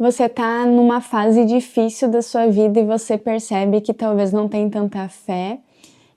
você tá numa fase difícil da sua vida e você percebe que talvez não tem tanta fé,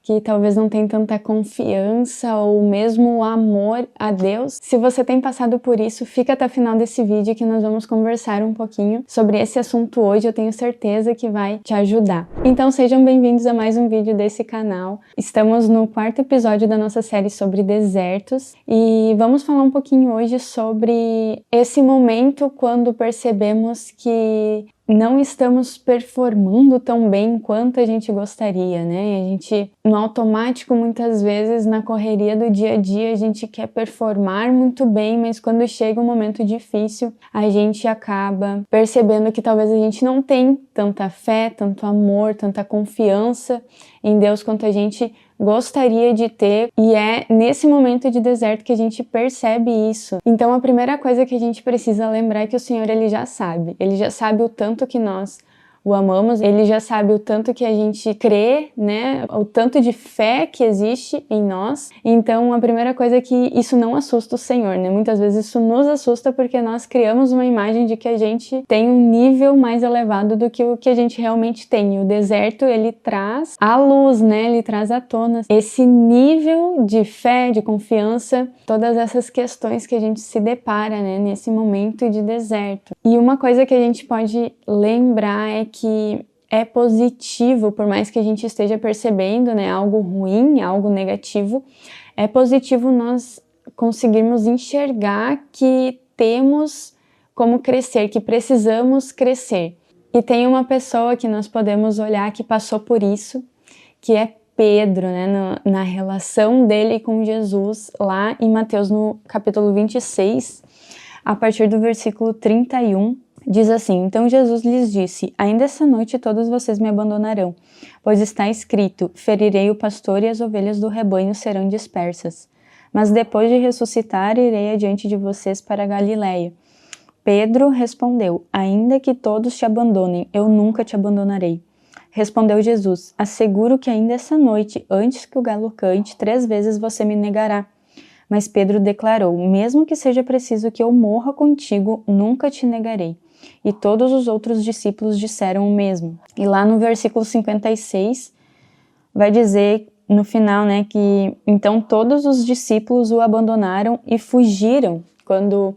que talvez não tem tanta confiança ou mesmo amor a Deus. Se você tem passado por isso, fica até o final desse vídeo que nós vamos conversar um pouquinho sobre esse assunto hoje. Eu tenho certeza que vai te ajudar. Então sejam bem-vindos a mais um vídeo desse canal. Estamos no 4º episódio da nossa série sobre desertos e vamos falar um pouquinho hoje sobre esse momento quando percebemos que não estamos performando tão bem quanto a gente gostaria, né? A gente, no automático, muitas vezes, na correria do dia a dia, a gente quer performar muito bem, mas quando chega um momento difícil, a gente acaba percebendo que talvez a gente não tem tanta fé, tanto amor, tanta confiança em Deus quanto a gente gostaria de ter, e é nesse momento de deserto que a gente percebe isso. Então a primeira coisa que a gente precisa lembrar é que o Senhor, Ele já sabe o tanto que nós o amamos, Ele já sabe o tanto que a gente crê, né, o tanto de fé que existe em nós. Então a primeira coisa é que isso não assusta o Senhor, né, muitas vezes isso nos assusta porque nós criamos uma imagem de que a gente tem um nível mais elevado do que o que a gente realmente tem. E o deserto, ele traz à luz, né, ele traz à tona esse nível de fé, de confiança, todas essas questões que a gente se depara, né, nesse momento de deserto. E uma coisa que a gente pode lembrar é que é positivo, por mais que a gente esteja percebendo, né, algo ruim, algo negativo, é positivo nós conseguirmos enxergar que temos como crescer, que precisamos crescer. E tem uma pessoa que nós podemos olhar que passou por isso, que é Pedro, né, na relação dele com Jesus, lá em Mateus, no capítulo 26, a partir do versículo 31, diz assim: Então Jesus lhes disse, ainda essa noite todos vocês me abandonarão, pois está escrito, ferirei o pastor e as ovelhas do rebanho serão dispersas. Mas depois de ressuscitar, irei adiante de vocês para a Galileia. Pedro respondeu, ainda que todos te abandonem, eu nunca te abandonarei. Respondeu Jesus, asseguro que ainda essa noite, antes que o galo cante, 3 vezes você me negará. Mas Pedro declarou, mesmo que seja preciso que eu morra contigo, nunca te negarei. E todos os outros discípulos disseram o mesmo. E lá no versículo 56, vai dizer no final, né, que então todos os discípulos o abandonaram e fugiram quando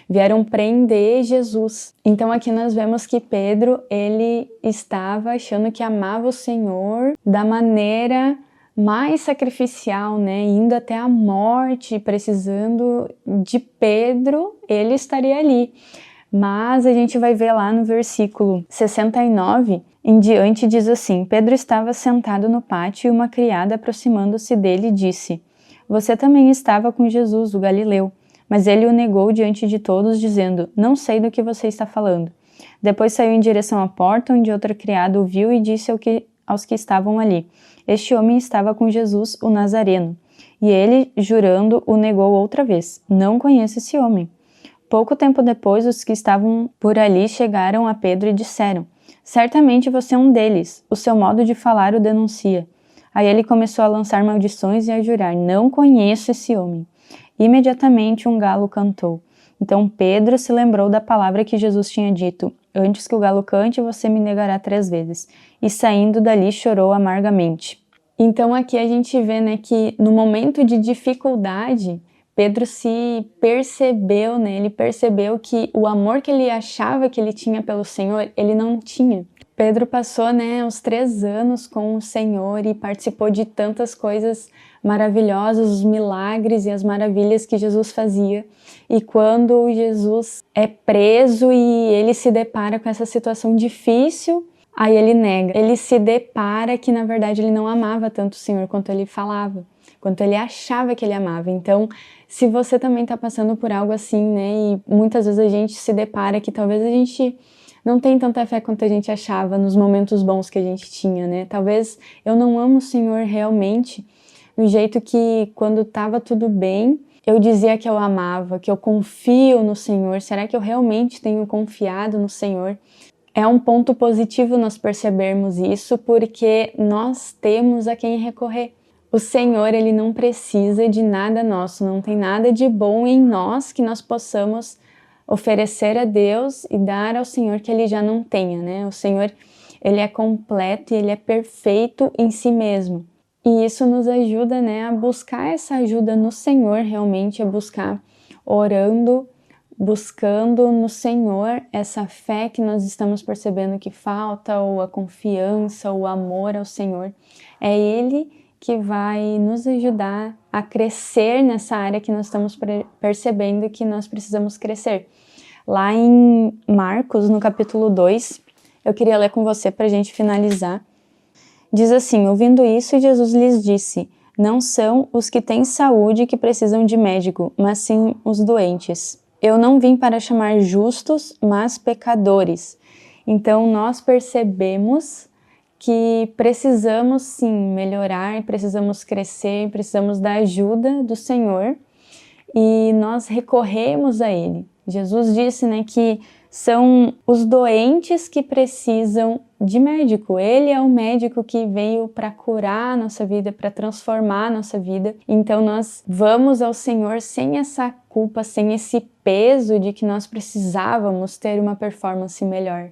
vieram prender Jesus. Então aqui nós vemos que Pedro, ele estava achando que amava o Senhor da maneira mais sacrificial, né, indo até a morte, precisando de Pedro, ele estaria ali. Mas a gente vai ver lá no versículo 69 em diante, diz assim, Pedro estava sentado no pátio e uma criada aproximando-se dele disse, você também estava com Jesus, o Galileu. Mas ele o negou diante de todos, dizendo, não sei do que você está falando. Depois saiu em direção à porta, onde outra criada o viu e disse aos que estavam ali, este homem estava com Jesus, o Nazareno. E ele, jurando, o negou outra vez, não conheço esse homem. Pouco tempo depois, os que estavam por ali chegaram a Pedro e disseram, certamente você é um deles, o seu modo de falar o denuncia. Aí ele começou a lançar maldições e a jurar, não conheço esse homem. Imediatamente um galo cantou. Então Pedro se lembrou da palavra que Jesus tinha dito, antes que o galo cante, você me negará 3 vezes. E saindo dali chorou amargamente. Então aqui a gente vê, né, que no momento de dificuldade, Pedro se percebeu, né, ele percebeu que o amor que ele achava que ele tinha pelo Senhor, ele não tinha. Pedro passou, né, os 3 anos com o Senhor e participou de tantas coisas maravilhosas, os milagres e as maravilhas que Jesus fazia. E quando Jesus é preso e ele se depara com essa situação difícil, aí ele nega. Ele se depara que, na verdade, ele não amava tanto o Senhor quanto ele falava, quanto ele achava que ele amava. Então, se você também está passando por algo assim, né, e muitas vezes a gente se depara que talvez a gente não tem tanta fé quanto a gente achava nos momentos bons que a gente tinha, né? Talvez eu não amo o Senhor realmente do jeito que quando estava tudo bem, eu dizia que eu amava, que eu confio no Senhor. Será que eu realmente tenho confiado no Senhor? É um ponto positivo nós percebermos isso, porque nós temos a quem recorrer. O Senhor, Ele não precisa de nada nosso, não tem nada de bom em nós que nós possamos oferecer a Deus e dar ao Senhor que ele já não tenha, né? O Senhor, ele é completo e ele é perfeito em si mesmo. E isso nos ajuda, né, a buscar essa ajuda no Senhor, realmente, a buscar orando, buscando no Senhor essa fé que nós estamos percebendo que falta, ou a confiança, ou o amor ao Senhor. É Ele que vai nos ajudar a crescer nessa área que nós estamos percebendo que nós precisamos crescer. Lá em Marcos, no capítulo 2, eu queria ler com você para a gente finalizar. Diz assim: ouvindo isso, Jesus lhes disse: não são os que têm saúde que precisam de médico, mas sim os doentes. Eu não vim para chamar justos, mas pecadores. Então nós percebemos que precisamos sim melhorar, precisamos crescer, precisamos da ajuda do Senhor e nós recorremos a Ele. Jesus disse, né, que são os doentes que precisam de médico. Ele é o médico que veio para curar a nossa vida, para transformar a nossa vida. Então nós vamos ao Senhor sem essa culpa, sem esse peso de que nós precisávamos ter uma performance melhor.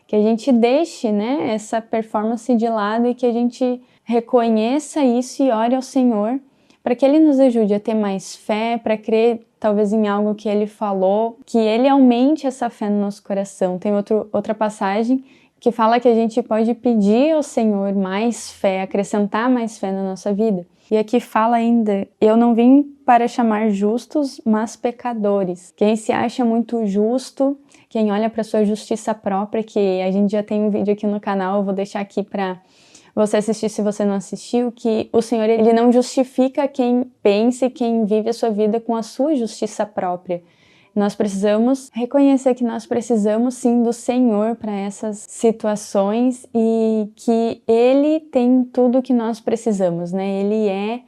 Que a gente deixe, né, essa performance de lado e que a gente reconheça isso e ore ao Senhor para que Ele nos ajude a ter mais fé, para crer talvez em algo que Ele falou, que Ele aumente essa fé no nosso coração. Tem outra passagem que fala que a gente pode pedir ao Senhor mais fé, acrescentar mais fé na nossa vida. E aqui fala ainda: eu não vim para chamar justos, mas pecadores. Quem se acha muito justo, quem olha para sua justiça própria, que a gente já tem um vídeo aqui no canal, eu vou deixar aqui para você assistir se você não assistiu, que o Senhor, ele não justifica quem pensa e quem vive a sua vida com a sua justiça própria. Nós precisamos reconhecer que nós precisamos sim do Senhor para essas situações e que Ele tem tudo que nós precisamos, né? Ele é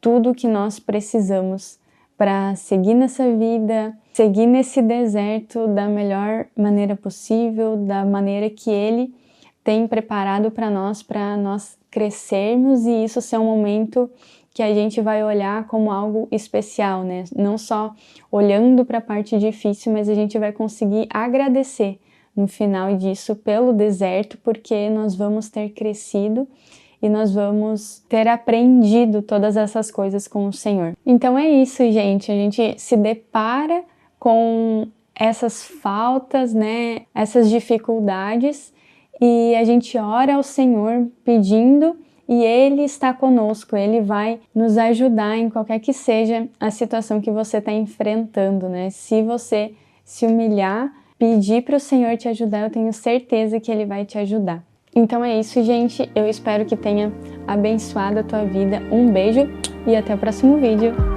tudo que nós precisamos para seguir nessa vida, seguir nesse deserto da melhor maneira possível, da maneira que Ele tem preparado para nós crescermos e isso ser um momento que a gente vai olhar como algo especial, né? Não só olhando para a parte difícil, mas a gente vai conseguir agradecer no final disso pelo deserto, porque nós vamos ter crescido e nós vamos ter aprendido todas essas coisas com o Senhor. Então é isso, gente. A gente se depara com essas faltas, né? Essas dificuldades e a gente ora ao Senhor pedindo e Ele está conosco, Ele vai nos ajudar em qualquer que seja a situação que você está enfrentando, né? Se você se humilhar, pedir para o Senhor te ajudar, eu tenho certeza que Ele vai te ajudar. Então é isso, gente. Eu espero que tenha abençoado a tua vida. Um beijo e até o próximo vídeo.